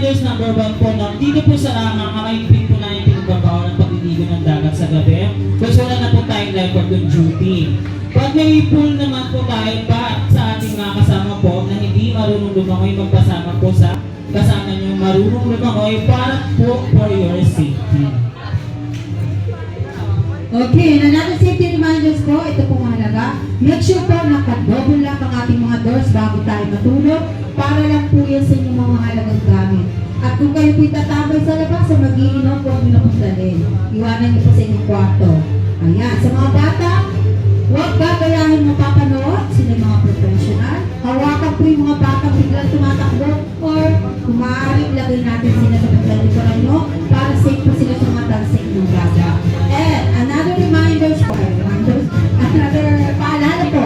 reminders number 1 po na dito po sa kakaigpin po namin pinagbabawa ng pagliligo ng dagat sa gabi. Kasi wala na po tayong lifeguard on duty. Pag may pool naman po tayo pa sa ating mga kasama po na hindi marunong lumangoy, magpasama po sa kasama nyo marunong lumangoy para po for your safety. Okay, another safety reminders po, ito po mahalaga. Make sure po nakadouble lock ang ating mga doors bago tayo matulog para lang po yan sa inyong mga mahalagang gamit. At kung kayo po itatambay sa labas sa mag-iinom, huwag nyo na pong dalhin. Iwanan nyo po sa inyong kwarto. Ayan, sa mga bata, huwag gagayahin mapapanood, sila yung mga professional. Hawakan po yung mga bata biglang tumatakbo or kung maaari, ilagay natin sila sa paglalikuran nyo para safe po sila sa mga talsik ng gaga. And another reminders po, another paalala po,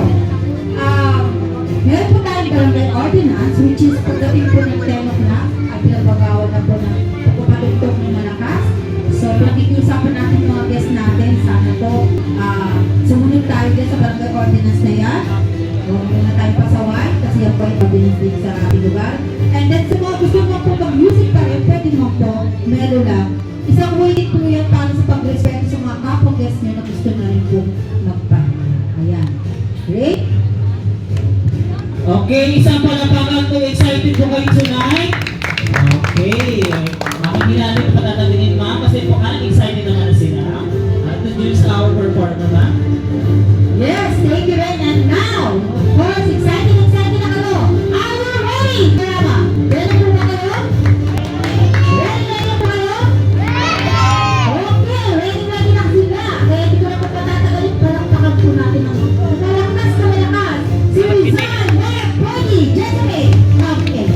meron po tayong barangay ordinance which is pagdating po ng 10 o'clock at pinabagawan na po ng pagpapatugtog ng malakas. So, pag-iusapan natin yung mga guests natin, sana po sumunod tayo dyan sa barangay ordinance na yan. Huwag muna tayong pasaway kasi yan po ay ordinance din sa ating lugar. And then sa mga gusto mo po mag-music pa rin, pwede mo po, meron lang. Isang way po yan para sa pag-respeto sa mga kapag-guests nyo na gusto na rin po magpahinga. Ayan. Great? Okay, isang palapakan to. Excited po kayo tonight? Okay. Makikilalit pa tataginin ma'am kasi po excited naman na sila. At to choose our performer ma'am. Yes, thank you Ren. And now, of course, excited na kayo. Are you ready? Marama, ready po ba kayo? Ready po kayo? Okay, ready na sila. Kaya hindi ko na po patatagalin, palakpakan po natin ang malakas na malakas. Si Rizal, Mayor, Pony, Jessica, okay.